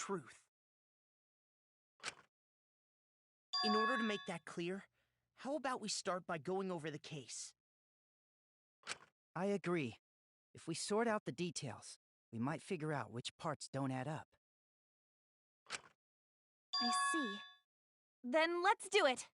truth. In order to make that clear, how about we start by going over the case? I agree. If we sort out the details, we might figure out which parts don't add up. I see. Then let's do it!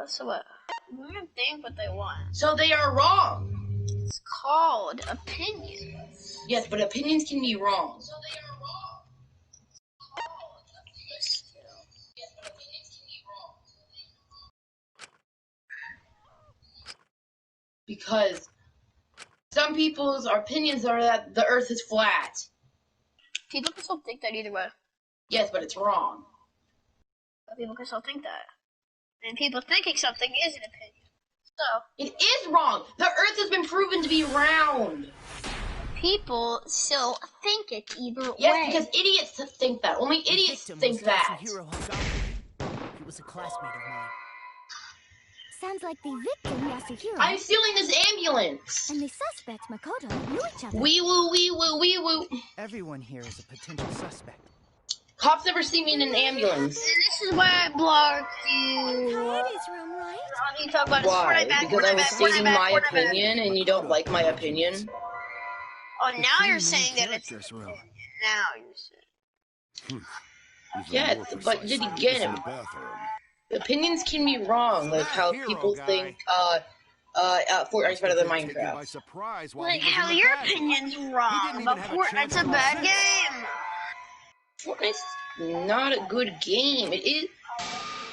So what? Let them think what they want. So they are wrong. It's called opinions. Yes, but opinions can be wrong. So they are wrong. It's called opinions. Yes, but opinions can be wrong. Because some people's opinions are that the earth is flat. People can still think that either way. Yes, but it's wrong. But people can still think that. And people thinking something is an opinion. So it is wrong. The earth has been proven to be round. People still think it either way. Yes, because idiots think that. Only idiots think that. He was a classmate of mine. Sounds like the victim, Yasuhiro, I'm stealing this ambulance. and the suspect, Makoto, knew each other. Wee woo, wee woo, wee woo. Everyone here is a potential suspect. Cops never see me in an ambulance. And this is why I blocked you. Coyote's room, right? All you talk about is Why? quarterback, Because I was stating my quarterback. opinion and you don't like my opinion? Oh, now you're saying that it's... Room. Now you're saying... Yeah, but did you get him? Opinions can be wrong, like how people think, Fortnite's better than Minecraft. Like, how your opinion's wrong, but Fortnite's a bad game. Fortnite's not a good game. It is.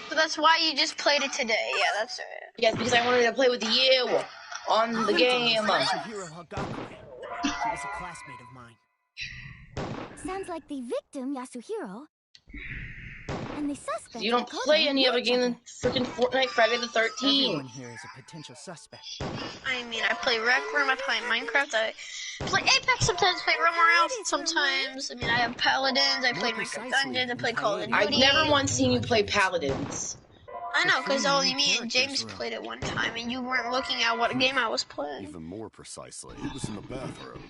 So that's why you just played it today. Yeah, that's it. Yes, because I wanted to play with you on the game. He was a classmate of mine. Sounds like the victim, Yasuhiro, and the suspect. You don't Makoto, play any knew other each game other. than freaking Fortnite Friday the 13th. Everyone here is a potential suspect. I mean, I play Rec Room, I play Minecraft, I play Apex sometimes, play Rumor House sometimes. I mean, I have Paladins, I play Minecraft Dungeons, I play Call of Duty. I've never once seen you play Paladins. I know, because only me and James played it one time, and you weren't looking at what game I was playing. Even more precisely, it was in the bathroom.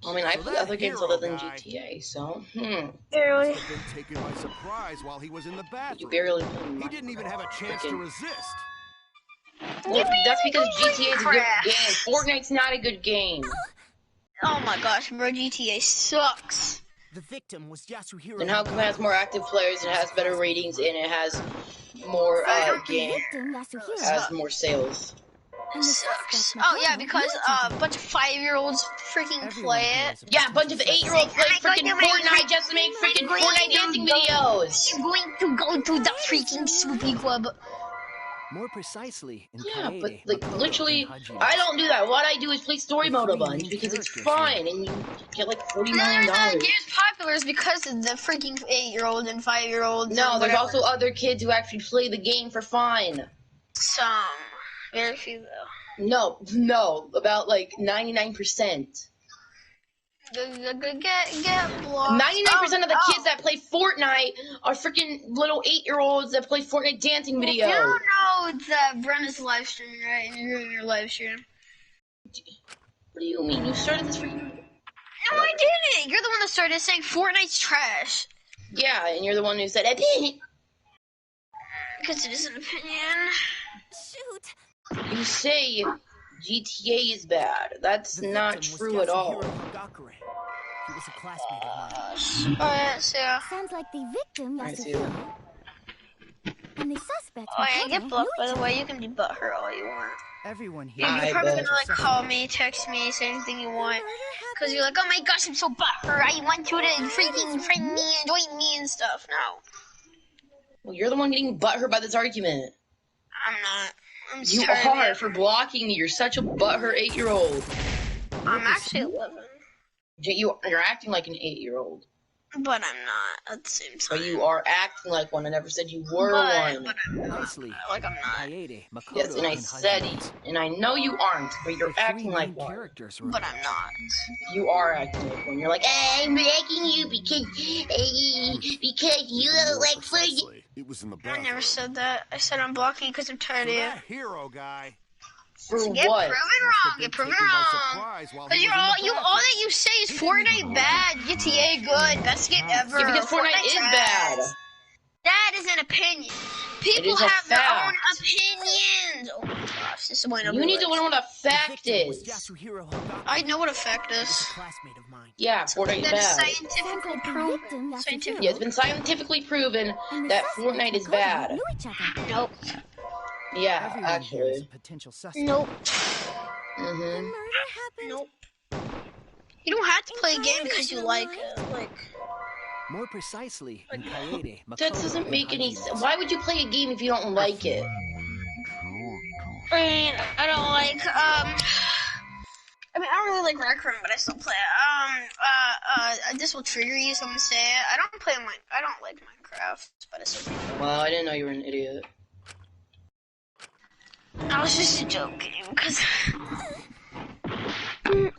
I mean, I play other games other than GTA, so, Barely. Must have been taken by surprise while he was in the bathroom. You barely play He didn't even have a chance to resist. Well, that's because GTA is a good crap. game. Fortnite's not a good game. Oh my gosh, bro, GTA sucks. The victim was Yasuhiro. And how come it has more active players, it has better ratings, and it has more, game, Victim, Yasuhiro, has more sales? and the Sucks. suspect, Oh yeah, Makoto, because knew each other. a bunch of 5-year-olds freaking play it. Yeah, a bunch of 8-year-olds play freaking Fortnite just to make freaking Fortnite dancing videos! You're going to go to the freaking Swoopy Club. More precisely, in Yeah, but, Kaede, like, Makoto, literally, and Hajime. I don't do that. What I do is play story mode a bunch, because it's fun, and you get, like, $40 The million. reason that game's popular is because of the freaking 8-year-olds and 5-year-olds. No, there's whatever. also other kids who actually play the game for fun. Some. Very few, though. No, about, like, 99%. Get blocked. 99% of the kids that play Fortnite are freaking little 8-year-olds that play Fortnite dancing videos. You know that Brenna's live stream, right? And you're doing your live stream. What do you mean? You started this freaking... No, I didn't. You're the one that started saying Fortnite's trash. Yeah, and you're the one who said, opinion. Because it is an opinion. Shoot! You say GTA is bad. That's The not victim was true at all. Yasuhiro Hagakure. He was a classmate of mine. Alright, so Sounds like the victim, I see Yasuhiro, and the suspect, suspect Oh yeah, Makoto get knew blocked by each the other. way. You can be butthurt all you want. Everyone here. You're I probably bet. gonna like call me, text me, say anything you want. Cause you're like, oh my gosh, I'm so butthurt. I want you to freaking friend me and join me and stuff. No, Well, you're the one getting butthurt by this argument. I'm not. I'm just You trying to are be- for blocking me. You're such a butthurt 8-year-old. I'm actually 11. You're acting like an 8-year-old. But I'm not at the same time. But you are acting like one. I never said you were one. But I'm not. Nicely. Like I'm not. Kaede, Makoto, Yes, and I said Hajime. it. And I know you aren't, but you're The three acting like main one. characters were But I'm not. You are acting like one. You're like, I'm blocking you because you Even don't more like fun. precisely, it was in the I bathroom. never said that. I said I'm blocking because I'm tired So of you. that hero guy For Get what? proven must have wrong. been Get proven taken by wrong. surprise while Cause he you're was in all the you all bathroom. that you say is Fortnite bad, GTA good, best game ever. Yeah, because Fortnite is bad. That is an opinion. People is a have their own fact. opinions. Oh my gosh, this is why nobody You need to likes learn what a The fact victim was is. Yasuhiro Hagakure. I know what a fact He was a is. classmate of mine. Yeah, Fortnite is That is bad. scientifically Sounds like the proven. victim, Yasuhiro. Scientific. Yeah, it's been scientifically proven And the that suspect Fortnite is Makoto bad. knew each other. Nope. Yeah, Everyone here is a actually. potential suspect. Nope. The Mm-hmm. murder happened. Nope. You don't have to play a game because you like it. Like More precisely, in Kaede, Makoto, That doesn't and make any Hajime's. sense. Why would you play a game if you don't like it? I mean, I don't like I mean, I don't really like Rec Room, but I still play it. This will trigger you, so I'm gonna say it. I don't like Minecraft, but I still play it. Well, I didn't know you were an idiot. I was just joking, because...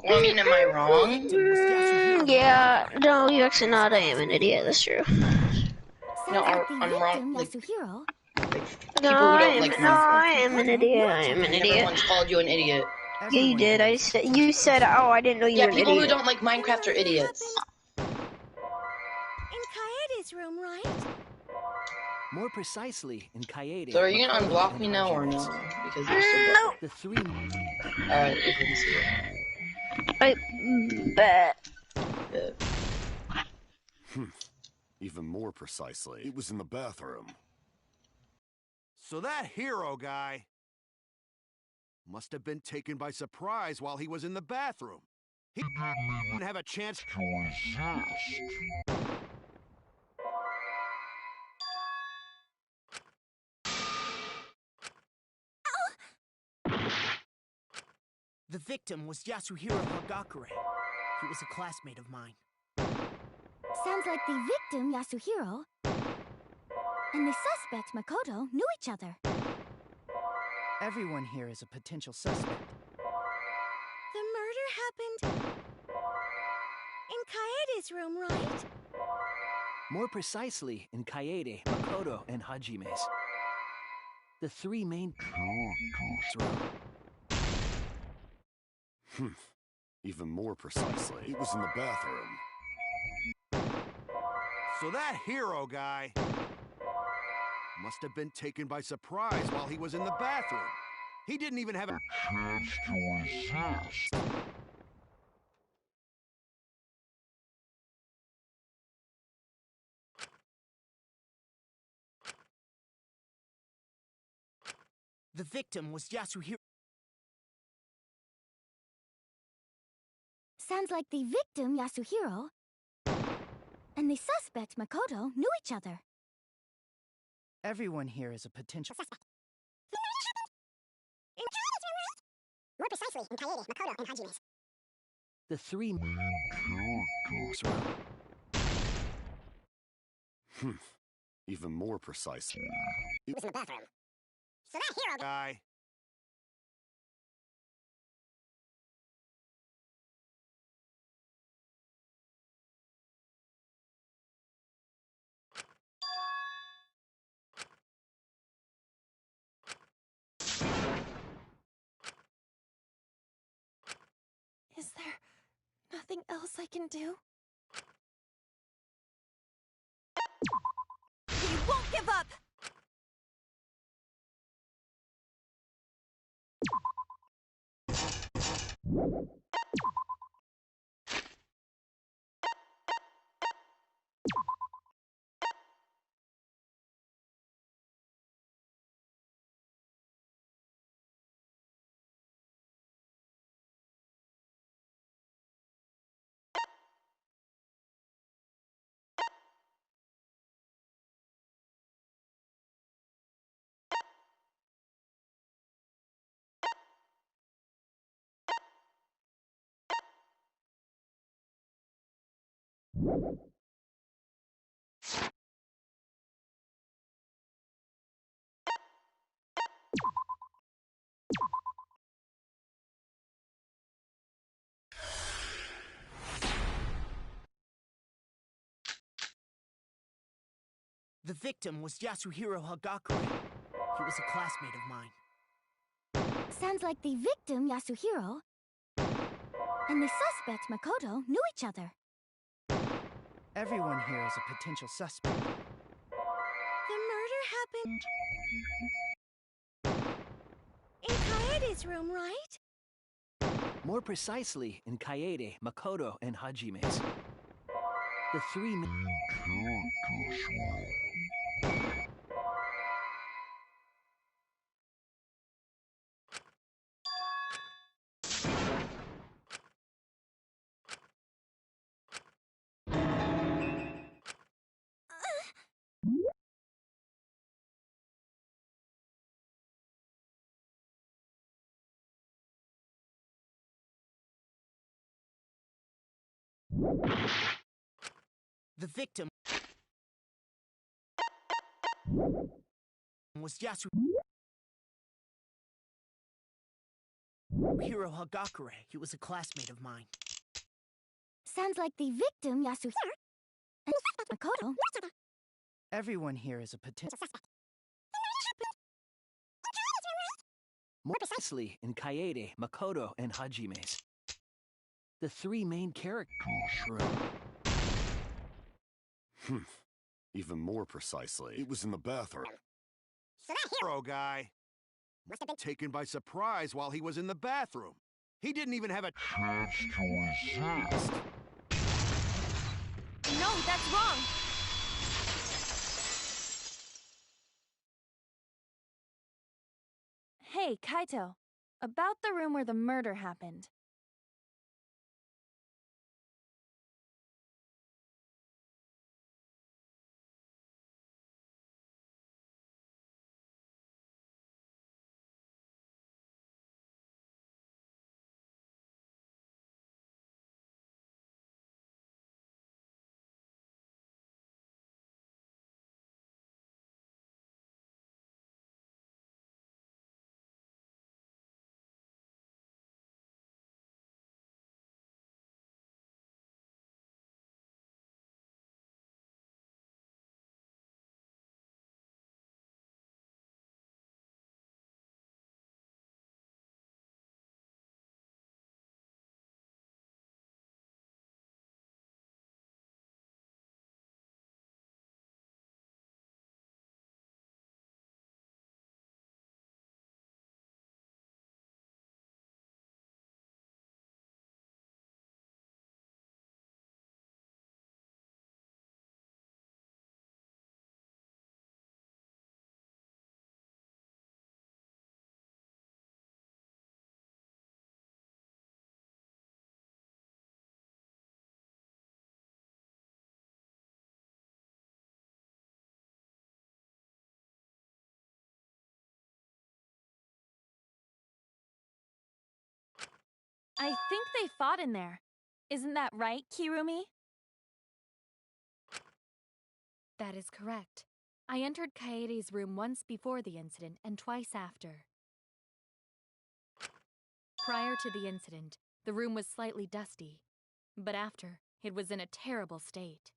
Well, I mean, am I wrong? yeah, no, you're actually not. I am an idiot, that's true. No, Sounds like the I'm wrong. victim, Like, Yasuhiro. people who don't like Minecraft. I am an idiot. I am an I never idiet. once called you an idiot. Yeah, you did. You said, oh, I didn't know you Yeah, were an people who idiot. don't like Minecraft are idiots. In Kaede's room, right? More precisely, in Kaede. So are you gonna Makoto, unblock and me now or Hajime's. no? Because you're still No, The three. Alright, you can see it. I bet. Yeah. Even more precisely, it was in the bathroom. So that hero guy must have been taken by surprise while he was in the bathroom. He didn't have a chance to resist. The victim was Yasuhiro Hagakure. He was a classmate of mine. Sounds like the victim, Yasuhiro, and the suspect, Makoto, knew each other. Everyone here is a potential suspect. The murder happened in Kaede's room, right? More precisely, in Kaede, Makoto, and Hajime's. The three main characters were Even more precisely, it was in the bathroom. So that hero guy must have been taken by surprise while he was in the bathroom. He didn't even have a chance to resist. The victim was Yasuhiro. Sounds like the victim, Yasuhiro, and the suspect, Makoto, knew each other. Everyone here is a potential suspect. More precisely, in Kaede, Makoto, and Hajime's. The three main characters were Even more precisely, It was in the bathroom. So that hero guy Is there nothing else I can do? We won't give up! The victim was Yasuhiro Hagakure. He was a classmate of mine. Sounds like the victim, Yasuhiro, and the suspect, Makoto, knew each other. Everyone here is a potential suspect. The murder happened in Kaede's room, right? More precisely, in Kaede, Makoto, and Hajime's. The three The victim was Yasuhiro Hagakure. He was a classmate of mine. Sounds like the victim, Yasuhiro, and Makoto. Everyone here is a potential suspect. More precisely, in Kaede, Makoto, and Hajime's. The three main characters. Even more precisely, it was in the bathroom. So that Hero guy must have been taken by surprise while he was in the bathroom. He didn't even have a chance to resist. No, that's wrong. Hey, Kaito. About the room where the murder happened. I think they fought in there. Isn't that right, Kirumi? That is correct. I entered Kaede's room once before the incident and twice after. Prior to the incident, the room was slightly dusty, but after, it was in a terrible state.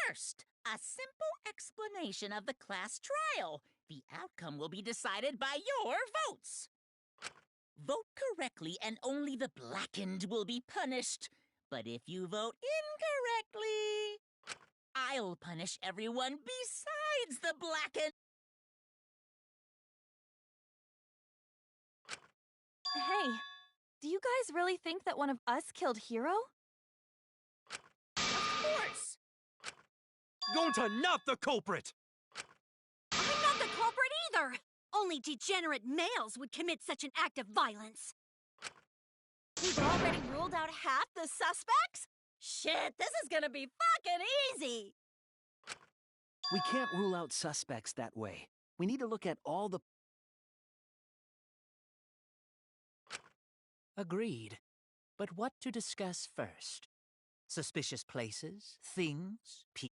First, a simple explanation of the class trial. The outcome will be decided by your votes. Vote correctly and only the blackened will be punished. But if you vote incorrectly, I'll punish everyone besides the blackened. Hey, do you guys really think that one of us killed Hero? Of course! Gonta, not the culprit! I'm not the culprit either! Only degenerate males would commit such an act of violence. We've already ruled out half the suspects? Shit, this is gonna be fucking easy! We can't rule out suspects that way. We need to look at all the... Agreed. But what to discuss first? Suspicious places, things, people.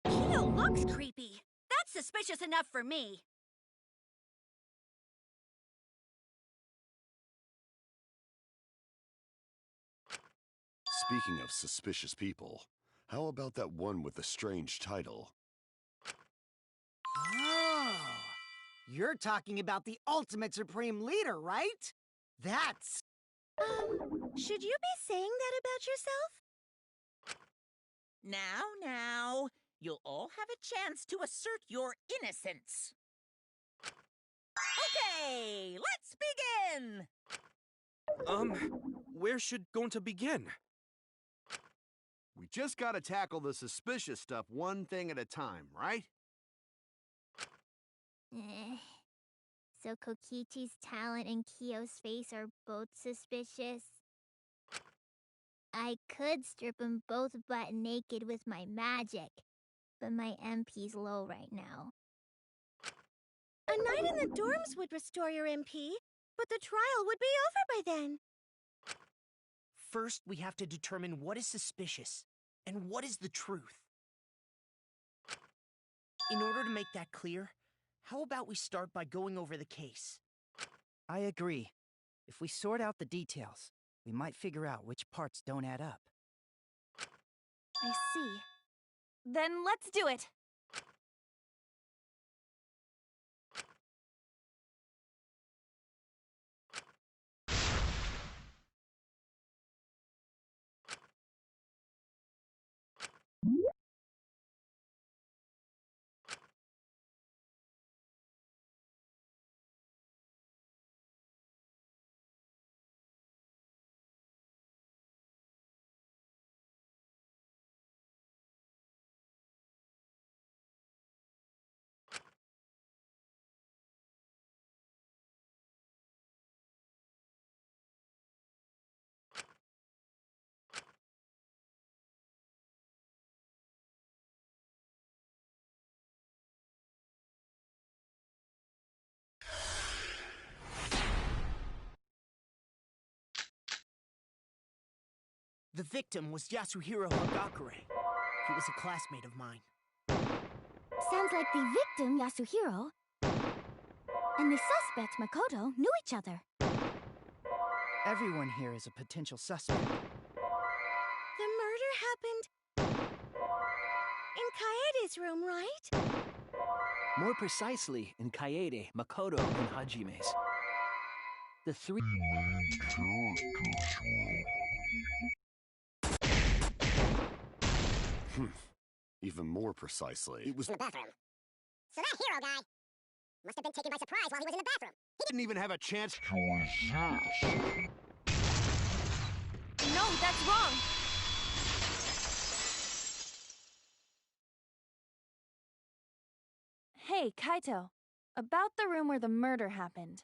Keo looks creepy. That's suspicious enough for me. Speaking of suspicious people, how about that one with the strange title? Oh, you're talking about the ultimate supreme leader, right? That's... Should you be saying that about yourself? Now, you'll all have a chance to assert your innocence. Okay, let's begin! Where should Gonta begin? We just gotta tackle the suspicious stuff one thing at a time, right? So Kokichi's talent and Kyo's face are both suspicious? I could strip them both butt naked with my magic, but my MP's low right now. A night in the dorms would restore your MP, but the trial would be over by then. First, we have to determine what is suspicious and what is the truth. In order to make that clear, how about we start by going over the case? I agree. If we sort out the details, we might figure out which parts don't add up. I see. Then let's do it! The victim was Yasuhiro Hagakure. He was a classmate of mine. Sounds like the victim, Yasuhiro, and the suspect, Makoto, knew each other. Everyone here is a potential suspect. The murder happened in Kaede's room, right? More precisely, in Kaede, Makoto, and Hajime's. The three... Even more precisely, it was in the bathroom. So that hero guy must have been taken by surprise while he was in the bathroom. He didn't even have a chance to No, that's wrong! Hey, Kaito. About the room where the murder happened.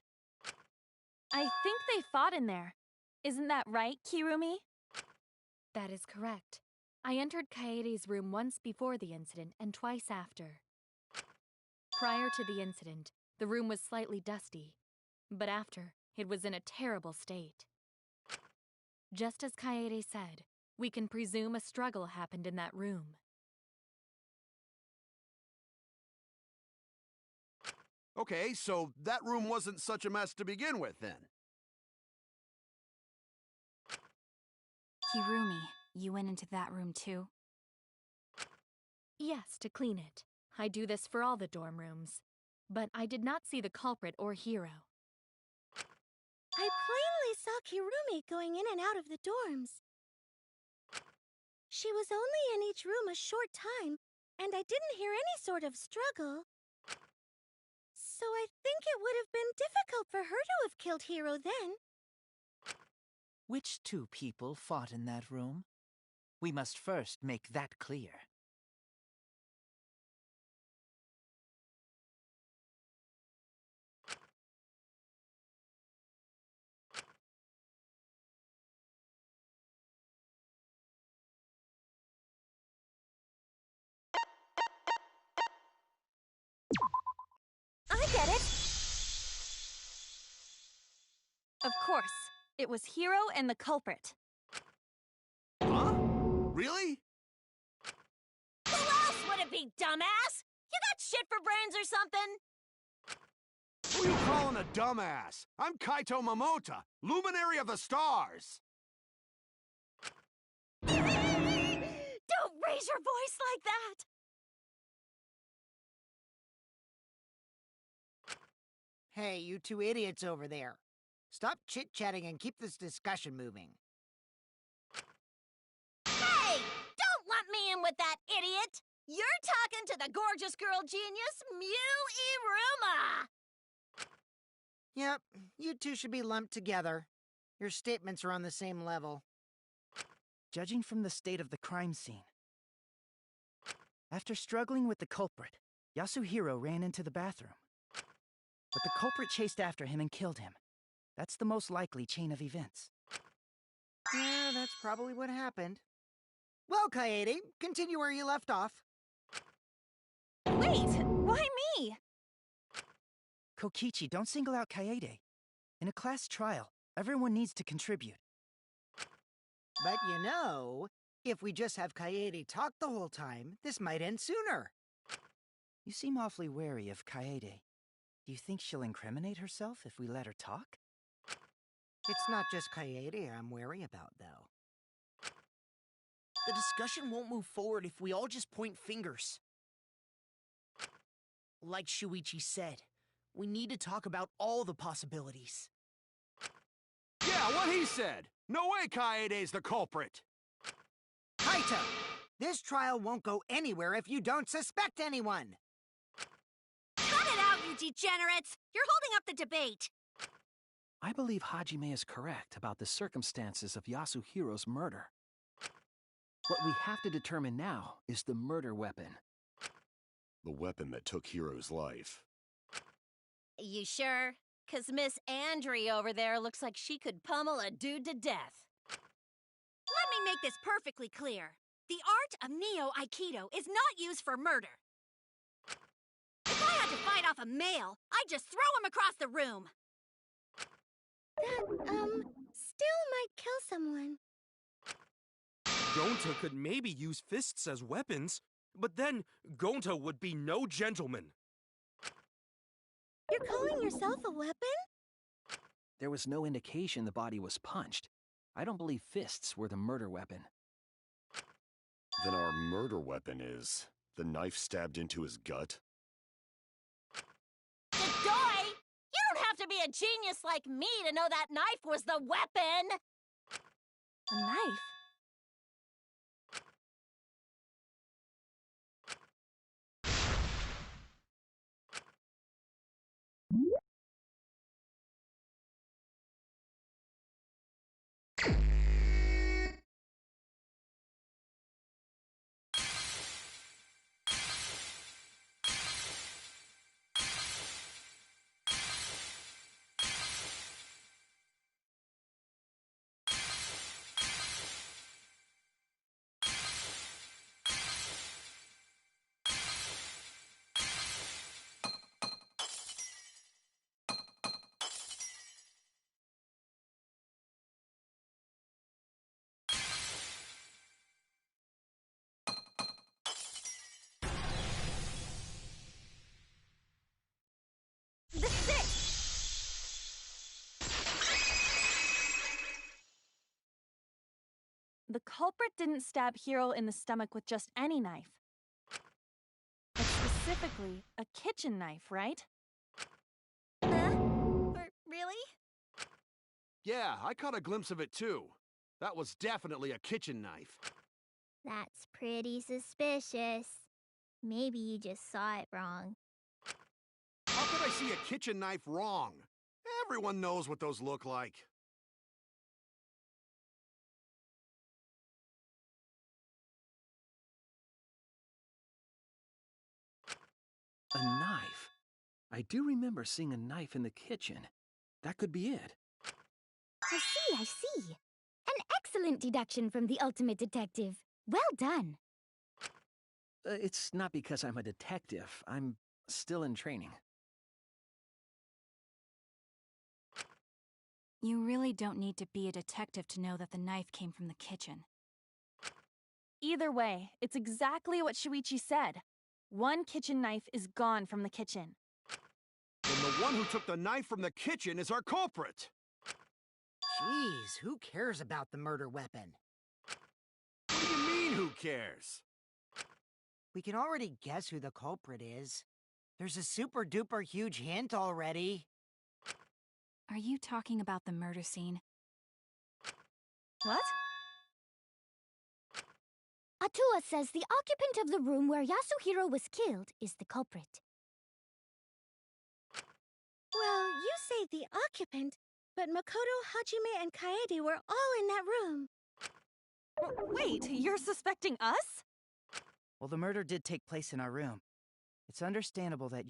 I think they fought in there. Isn't that right, Kirumi? That is correct. I entered Kaede's room once before the incident and twice after. Prior to the incident, the room was slightly dusty, but after, it was in a terrible state. Just as Kaede said, we can presume a struggle happened in that room. Okay, so that room wasn't such a mess to begin with, then. Hirumi, you went into that room too? Yes, to clean it. I do this for all the dorm rooms. But I did not see the culprit or hero. I plainly saw Kirumi going in and out of the dorms. She was only in each room a short time, and I didn't hear any sort of struggle. So I think it would have been difficult for her to have killed Hiro then. Which two people fought in that room? We must first make that clear. I get it! Of course. It was Hiro and the culprit. Huh? Really? Who else would it be, dumbass? You got shit for brains or something? Who you calling a dumbass? I'm Kaito Momota, luminary of the stars. Don't raise your voice like that! Hey, you two idiots over there. Stop chit-chatting and keep this discussion moving. Hey! Don't lump me in with that idiot! You're talking to the gorgeous girl genius, Iruma! Yep, you two should be lumped together. Your statements are on the same level. Judging from the state of the crime scene. After struggling with the culprit, Yasuhiro ran into the bathroom. But the culprit chased after him and killed him. That's the most likely chain of events. Yeah, that's probably what happened. Well, Kaede, continue where you left off. Wait! Why me? Kokichi, don't single out Kaede. In a class trial, everyone needs to contribute. But you know, if we just have Kaede talk the whole time, this might end sooner. You seem awfully wary of Kaede. Do you think she'll incriminate herself if we let her talk? It's not just Kaede I'm wary about, though. The discussion won't move forward if we all just point fingers. Like Shuichi said, we need to talk about all the possibilities. Yeah, what he said! No way Kaede's the culprit! Kaito! This trial won't go anywhere if you don't suspect anyone! Cut it out, you degenerates! You're holding up the debate! I believe Hajime is correct about the circumstances of Yasuhiro's murder. What we have to determine now is the murder weapon. The weapon that took Hiro's life. You sure? 'Cause Miss Andry over there looks like she could pummel a dude to death. Let me make this perfectly clear. The art of Neo-Aikido is not used for murder. If I had to fight off a male, I'd just throw him across the room. That, still might kill someone. Gonta could maybe use fists as weapons, but then Gonta would be no gentleman. You're calling yourself a weapon? There was no indication the body was punched. I don't believe fists were the murder weapon. Then our murder weapon is the knife stabbed into his gut? Godoy! You don't have to be a genius like me to know that knife was the weapon! A knife? culprit didn't stab Hiro in the stomach with just any knife. But specifically, a kitchen knife, right? Really? Yeah, I caught a glimpse of it too. That was definitely a kitchen knife. That's pretty suspicious. Maybe you just saw it wrong. How could I see a kitchen knife wrong? Everyone knows what those look like. A knife? I do remember seeing a knife in the kitchen. That could be it. I see. An excellent deduction from the ultimate detective. Well done. It's not because I'm a detective. I'm still in training. You really don't need to be a detective to know that the knife came from the kitchen. Either way, it's exactly what Shuichi said. One kitchen knife is gone from the kitchen. Then the one who took the knife from the kitchen is our culprit. Jeez, who cares about the murder weapon? What do you mean, who cares? We can already guess who the culprit is. There's a super-duper huge hint already. Are you talking about the murder scene? What? Atua says the occupant of the room where Yasuhiro was killed is the culprit. Well, you say the occupant, but Makoto, Hajime, and Kaede were all in that room. Wait, you're suspecting us? Well, the murder did take place in our room. It's understandable that...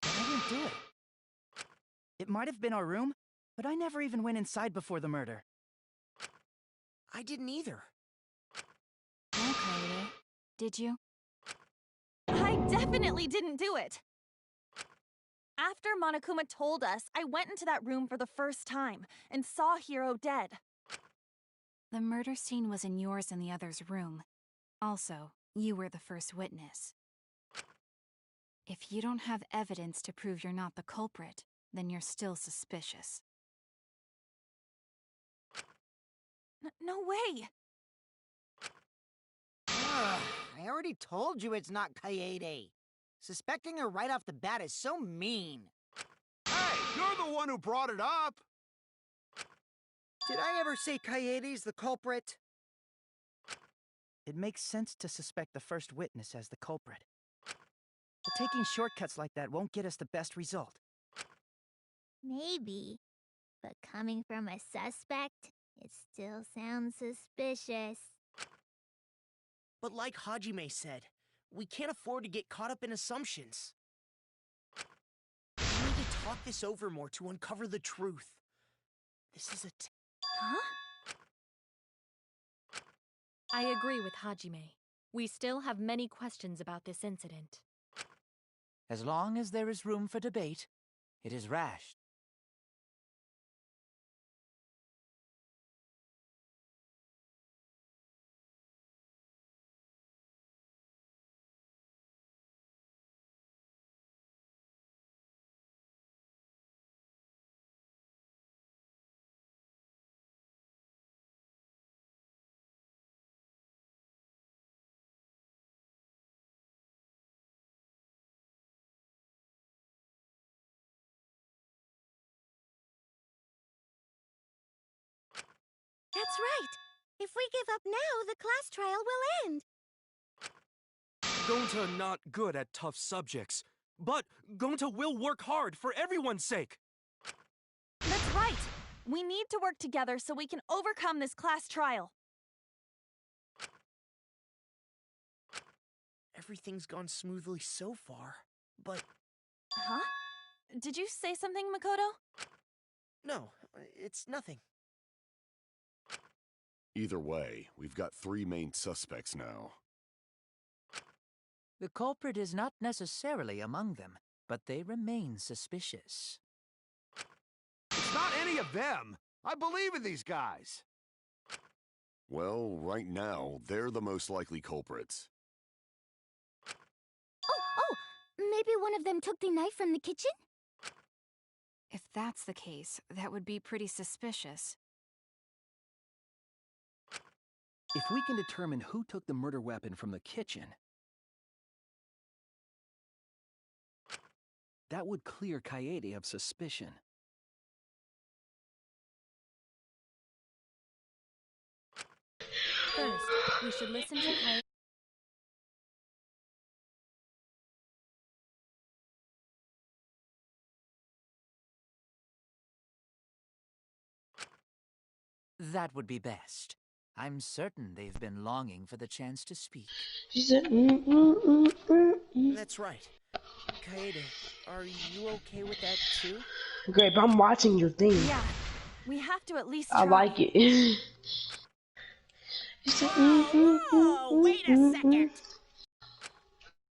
But I didn't do it. It might have been our room, but I never even went inside before the murder. I didn't either. Okay, did you? I definitely didn't do it! After Monokuma told us, I went into that room for the first time and saw Hiro dead. The murder scene was in yours and the other's room. Also, you were the first witness. If you don't have evidence to prove you're not the culprit, then you're still suspicious. No way! I already told you it's not Kaede. Suspecting her right off the bat is so mean. Hey, you're the one who brought it up! Did I ever say Kaede's the culprit? It makes sense to suspect the first witness as the culprit. But taking shortcuts like that won't get us the best result. Maybe. But coming from a suspect, it still sounds suspicious. But like Hajime said, we can't afford to get caught up in assumptions. We need to talk this over more to uncover the truth. This is Huh? I agree with Hajime. We still have many questions about this incident. As long as there is room for debate, it is rash. That's right. If we give up now, the class trial will end. Gonta not good at tough subjects, but Gonta will work hard for everyone's sake. That's right! We need to work together so we can overcome this class trial. Everything's gone smoothly so far, but... Huh? Did you say something, Makoto? No, it's nothing. Either way, we've got 3 main suspects now. The culprit is not necessarily among them, but they remain suspicious. It's not any of them! I believe in these guys! Well, right now, they're the most likely culprits. Oh, Oh, maybe one of them took the knife from the kitchen? If that's the case, that would be pretty suspicious. If we can determine who took the murder weapon from the kitchen, that would clear Kaede of suspicion. First, we should listen to Kaede. That would be best. I'm certain they've been longing for the chance to speak. She said, That's right. Kaede, are you okay with that too? Great, but I'm watching your thing. Yeah, we have to at least I try. like it. She said, Whoa, wait a second.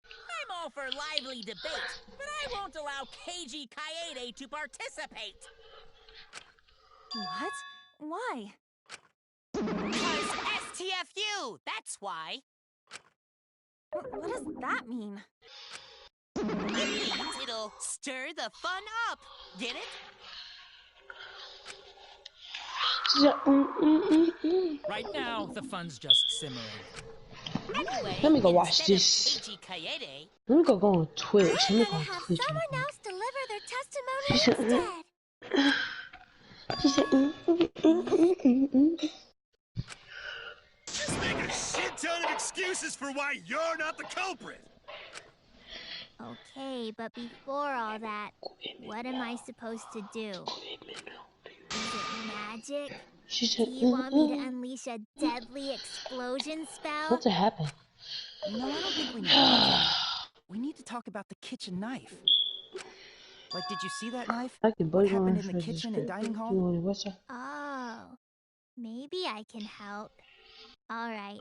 I'm all for lively debate, but I won't allow Keiji Kaede to participate. What? Why? Because STFU, that's why. What does that mean? It means it'll stir the fun up. Get it? Right now, the fun's just simmering. Anyway, let me go watch instead this. of Keiji Kaede, Let me go on Twitch. Let me go on Have Twitch. someone else deliver their She testimony said, instead. she said, Just make a shit ton of excuses for why you're not the culprit. Okay, but before all that, what am I supposed to do? Is it magic? She said, Do you want me to unleash a deadly explosion spell? what happened? No, I don't think we need that. We need to talk about the kitchen knife. Like, did you see that knife? I can What happened in the kitchen and dining hall? Oh, maybe I can help. All right.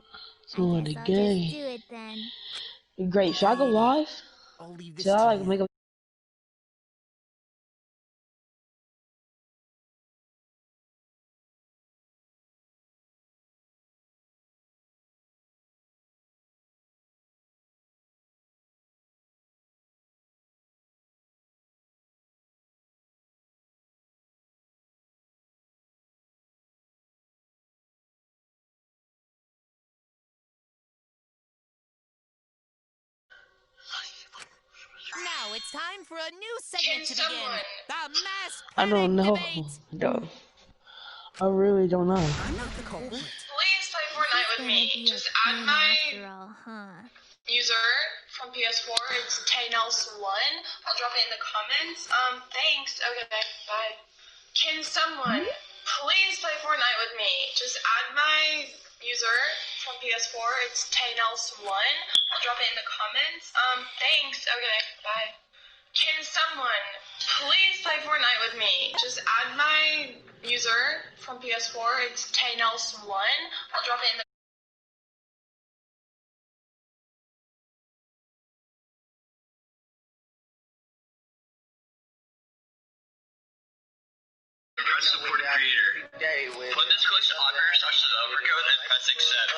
Oh, I the guess I'll game. just do it then. Great. Should I go live? I'll leave this Should I to like you. make a now it's time for a new segment to begin. The Mass I don't know. Debate. I really don't know. I'm not the culprit. Please play Fortnite with me. Just add my After all, huh? user from PS4. It's TNels1. I'll drop it in the comments. Thanks. Okay, bye. Can someone please play Fortnite with me? Just add my user from PS4. It's TNels1. I'll drop it in the comments. Thanks. Okay, bye. Can someone please play Fortnite with me? Just add my user from PS4. It's TNels1. I'll drop it in the Press support creator. Put this close to overcode and press accept.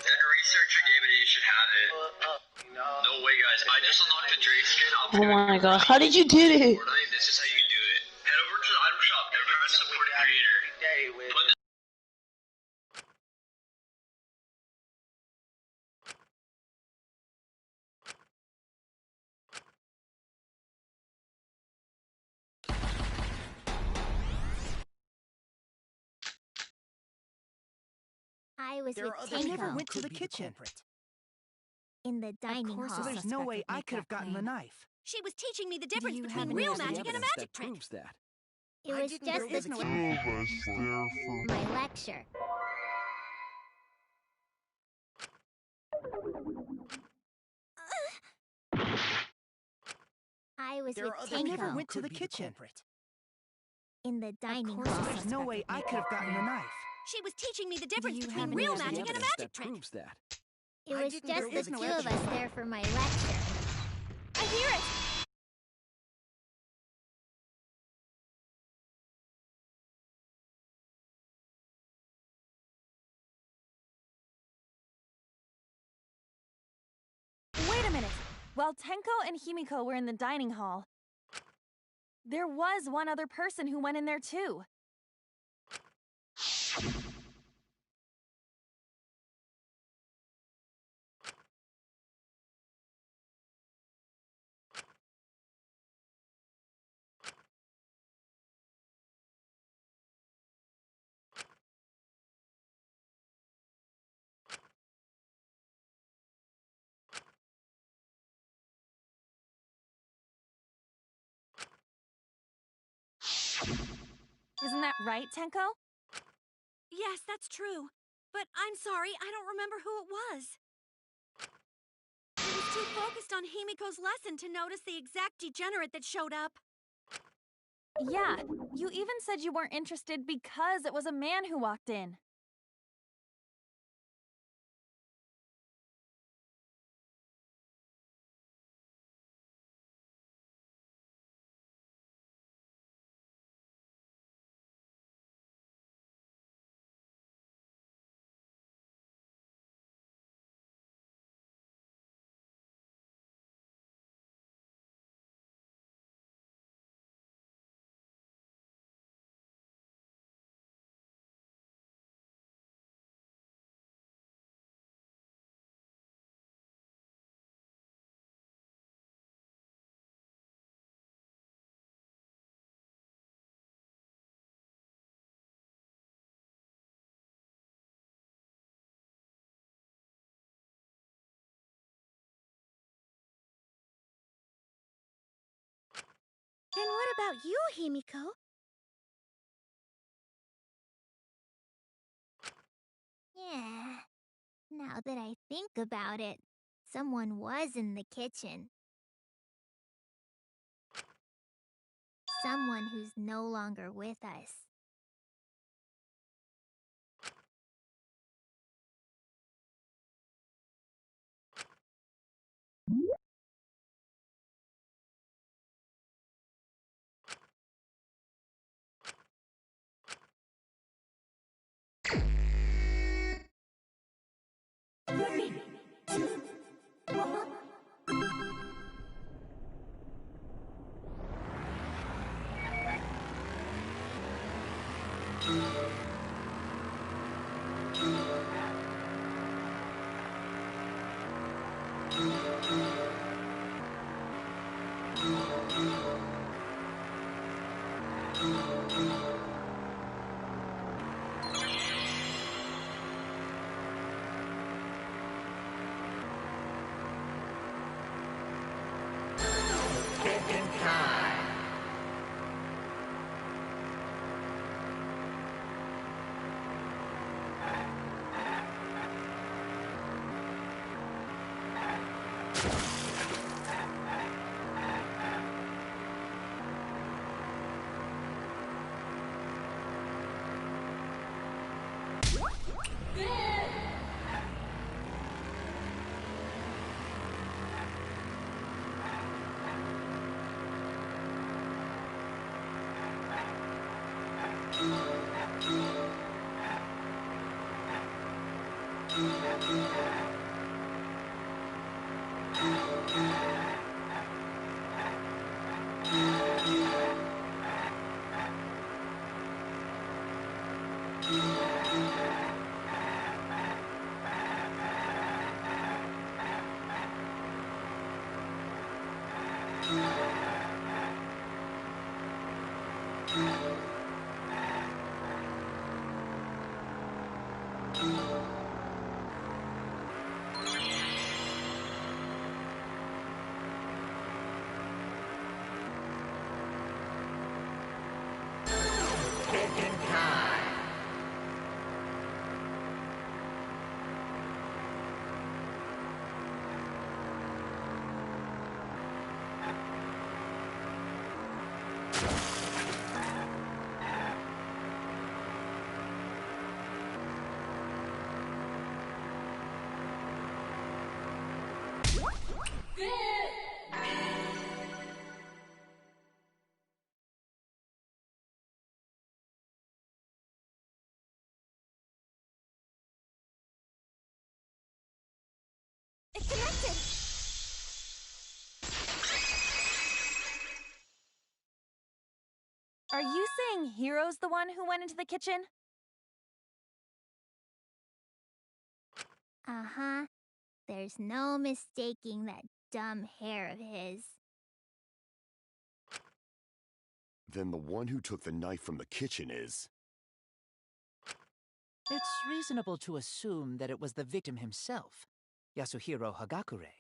Then a researcher gave it, you should have it. No way, guys. I just unlocked the Drake skin. Oh my god, how did you do it? Fortnite, this is how you do it. Head over to the item shop and press support creator. Put this I was There with are other I Tango never went to Could the be the kitchen. culprit. in the dining So hall. there's no way I could have gotten the knife. She was teaching me the Do difference you between have real any magic and a evidence magic that trick. Proves that. It I was didn't just go the to the two my lecture. I was There with are other I Tango never went to Could the be kitchen. culprit. in the dining So hall. there's no way I could have gotten the knife. She was teaching me the Do difference you between have any real other magic and a evidence magic That trick. proves that. It I was didn't just go the to two the of us there for my lecture. I hear it. Wait a minute. While Tenko and Himiko were in the dining hall, there was one other person who went in there too. Isn't that right, Tenko? Yes, that's true. But I'm sorry, I don't remember who it was. I was too focused on Himiko's lesson to notice the exact degenerate that showed up. Yeah, you even said you weren't interested because it was a man who walked in. Then what about you, Himiko? Yeah. Now that I think about it, someone was in the kitchen. Someone who's no longer with us. Are you saying Hiro's the one who went into the kitchen? Uh-huh. There's no mistaking that dumb hair of his. Then the one who took the knife from the kitchen is... It's reasonable to assume that it was the victim himself, Yasuhiro Hagakure.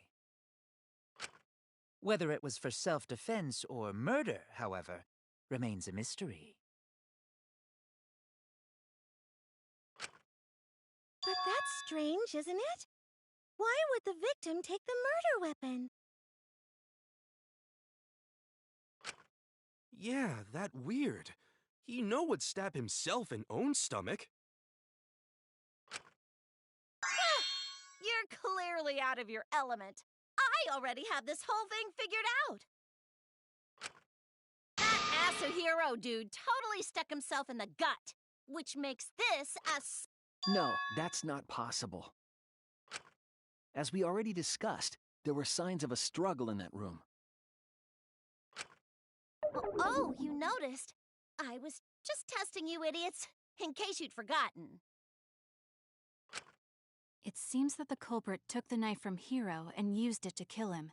Whether it was for self-defense or murder, however, remains a mystery. But that's strange, isn't it? Why would the victim take the murder weapon? Yeah, that weird. He would stab himself in own stomach. You're clearly out of your element. I already have this whole thing figured out. That Asuhiro dude totally stuck himself in the gut, which makes this a... No, that's not possible. As we already discussed, there were signs of a struggle in that room. Oh, you noticed? I was just testing you idiots, in case you'd forgotten. It seems that the culprit took the knife from Hiro and used it to kill him.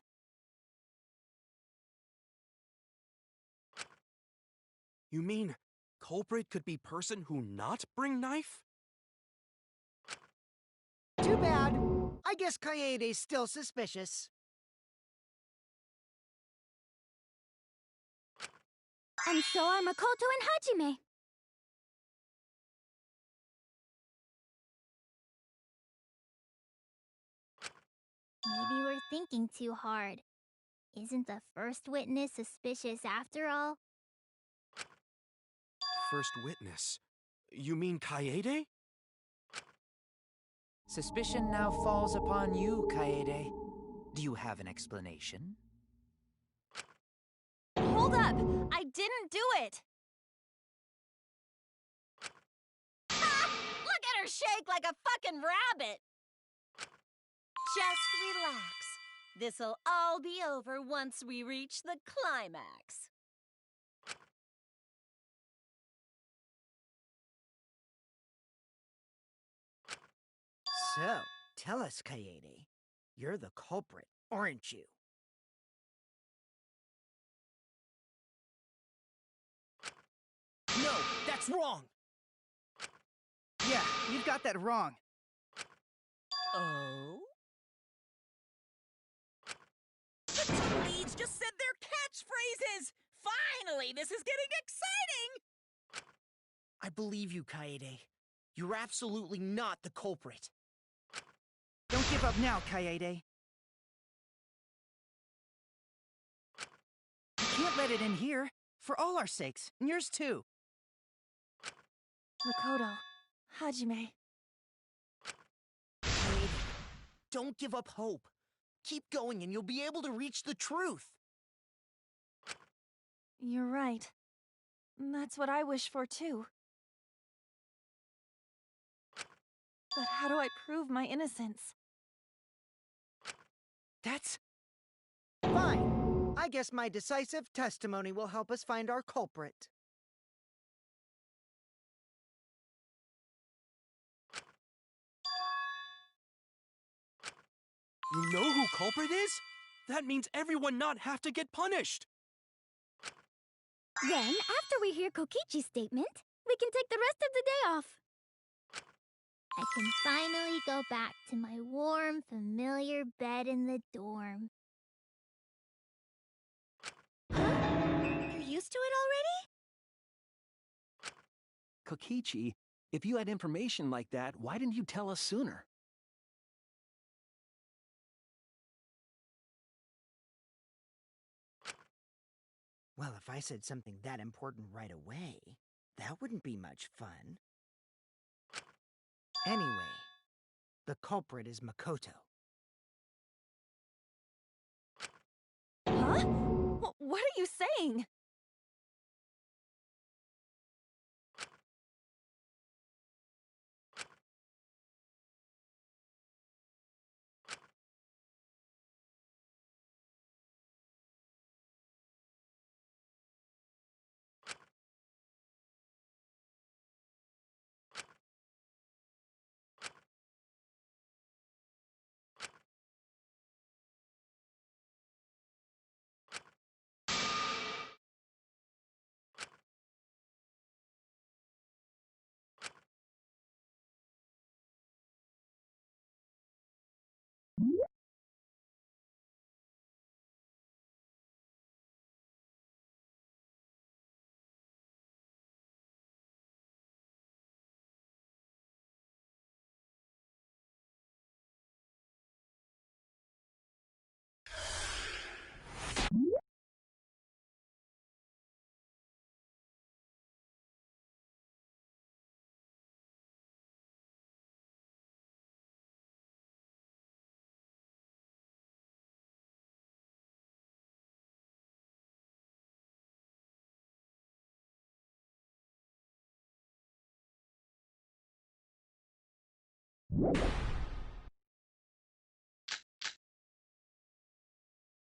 You mean culprit could be person who not bring knife? Too bad. I guess Kaede's still suspicious. And so are Makoto and Hajime. Maybe we're thinking too hard. Isn't the first witness suspicious after all? First witness? You mean Kaede? Suspicion now falls upon you, Kaede. Do you have an explanation? Hold up! I didn't do it! Ha! Look at her shake like a fucking rabbit! Just relax. This'll all be over once we reach the climax. So, tell us, Kaede. You're the culprit, aren't you? No, that's wrong! Yeah, you've got that wrong. Oh? The two leads just said their catchphrases! Finally, this is getting exciting! I believe you, Kaede. You're absolutely not the culprit. Don't give up now, Kaede. You can't let it in here. For all our sakes, and yours too. Makoto, Hajime. Kaede, don't give up hope. Keep going and you'll be able to reach the truth. You're right. That's what I wish for too. But how do I prove my innocence? That's... fine. I guess my decisive testimony will help us find our culprit. You know who culprit is? That means everyone not have to get punished. Then, after we hear Kokichi's statement, we can take the rest of the day off. I can finally go back to my warm, familiar bed in the dorm. You're used to it already? Kokichi, if you had information like that, why didn't you tell us sooner? Well, if I said something that important right away, that wouldn't be much fun. Anyway, the culprit is Makoto. Huh? What are you saying?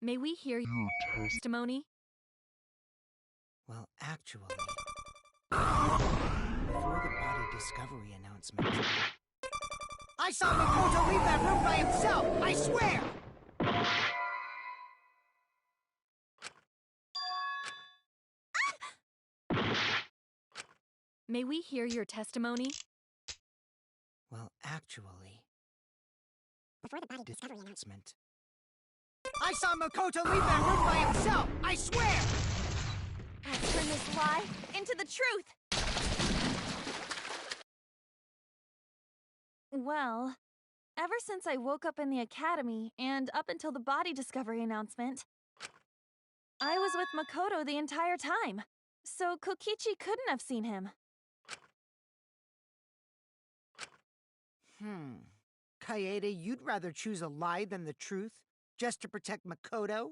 May we hear your testimony? Well, actually, before the body discovery announcement, I saw Makoto leave that room by himself! I swear! May we hear your testimony? Well, actually, before the body discovery announcement, I saw Makoto leave that room by himself! I swear! I'll turn this lie into the truth! Well, ever since I woke up in the academy, and up until the body discovery announcement, I was with Makoto the entire time, so Kokichi couldn't have seen him. Kaede, you'd rather choose a lie than the truth, just to protect Makoto?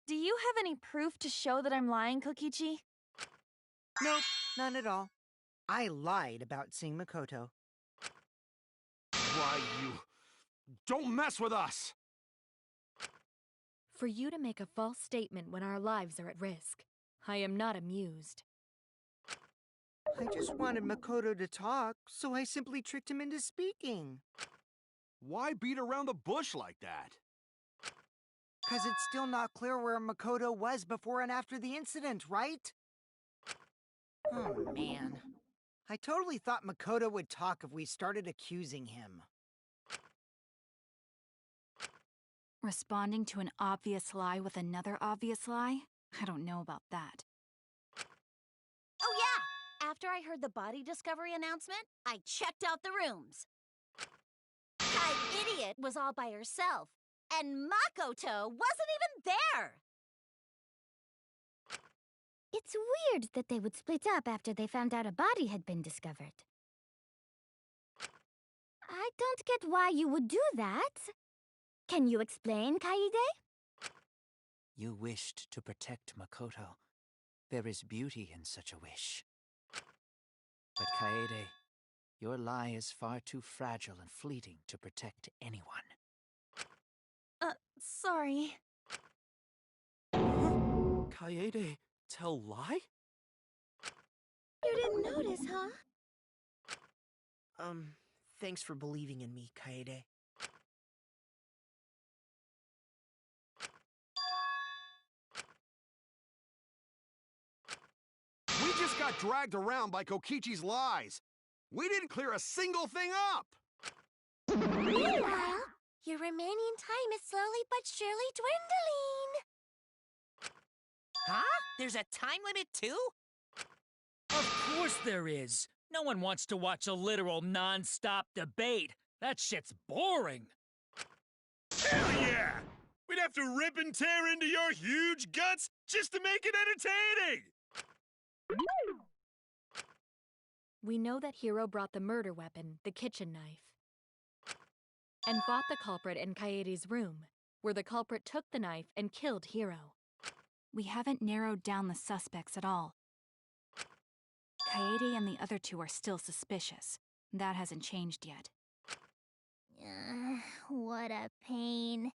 Do you have any proof to show that I'm lying, Kokichi? Nope, none at all. I lied about seeing Makoto. Why, you... Don't mess with us! For you to make a false statement when our lives are at risk, I am not amused. I just wanted Makoto to talk, so I simply tricked him into speaking. Why beat around the bush like that? 'Cause it's still not clear where Makoto was before and after the incident, right? Oh, man. I totally thought Makoto would talk if we started accusing him. Responding to an obvious lie with another obvious lie? I don't know about that. Oh yeah! After I heard the body discovery announcement, I checked out the rooms. Kai Idiot was all by herself, and Makoto wasn't even there! It's weird that they would split up after they found out a body had been discovered. I don't get why you would do that. Can you explain, Kaede? You wished to protect Makoto. There is beauty in such a wish. But Kaede, your lie is far too fragile and fleeting to protect anyone. Sorry. Kaede, tell lie? You didn't notice, huh? Thanks for believing in me, Kaede. We just got dragged around by Kokichi's lies. We didn't clear a single thing up! Meanwhile, your remaining time is slowly but surely dwindling. Huh? There's a time limit too? Of course there is. No one wants to watch a literal non-stop debate. That shit's boring. Hell yeah! We'd have to rip and tear into your huge guts just to make it entertaining! We know that Hiro brought the murder weapon, the kitchen knife, and fought the culprit in Kaede's room, where the culprit took the knife and killed Hiro. We haven't narrowed down the suspects at all. Kaede and the other two are still suspicious. That hasn't changed yet. What a pain.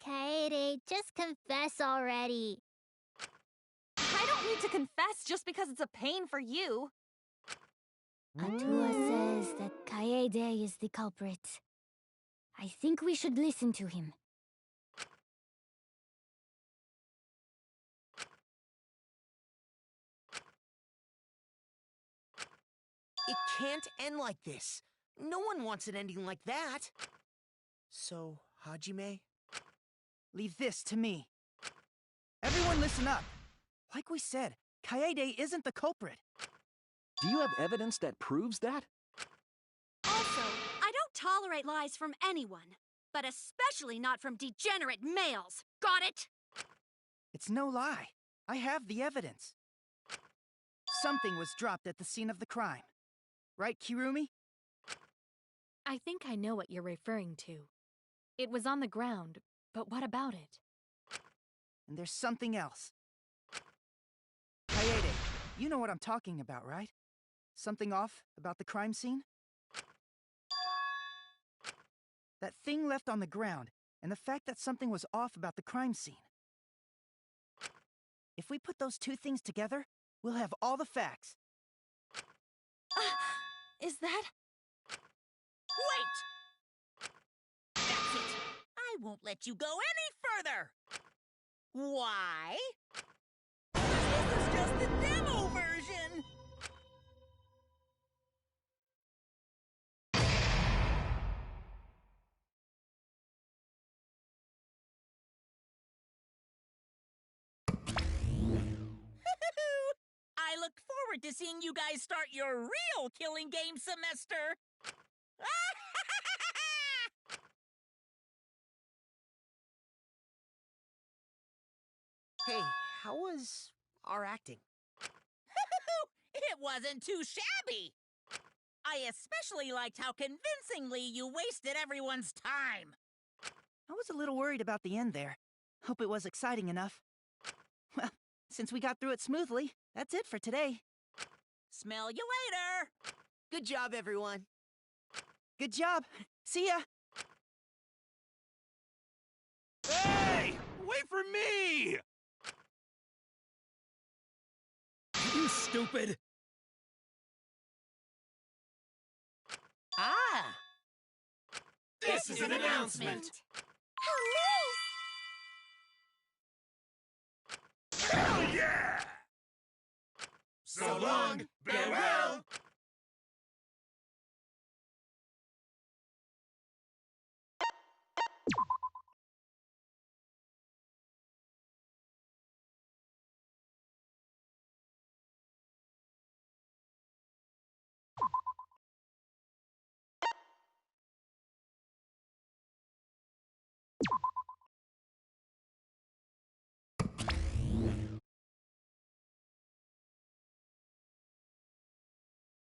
Kaede, just confess already. I don't need to confess just because it's a pain for you. Atua says that Kaede is the culprit. I think we should listen to him. It can't end like this. No one wants it ending like that. So, Hajime? Leave this to me. Everyone listen up. Like we said, Kaede isn't the culprit. Do you have evidence that proves that? Also, I don't tolerate lies from anyone, but especially not from degenerate males. Got it? It's no lie. I have the evidence. Something was dropped at the scene of the crime. Right, Kirumi? I think I know what you're referring to. It was on the ground, but what about it? And there's something else. Kaede, you know what I'm talking about, right? Something off about the crime scene? that thing left on the ground, and the fact that something was off about the crime scene. If we put those two things together, we'll have all the facts. Is that... Wait! That's it! I won't let you go any further! Why? This is just the demo version! I look forward to seeing you guys start your real killing game semester! Hey, how was our acting? It wasn't too shabby! I especially liked how convincingly you wasted everyone's time! I was a little worried about the end there. Hope it was exciting enough. Well, since we got through it smoothly, that's it for today. Smell you later! Good job, everyone. Good job. See ya! Hey! Wait for me! You stupid! Ah! This is an announcement! Hell yeah! So long, farewell,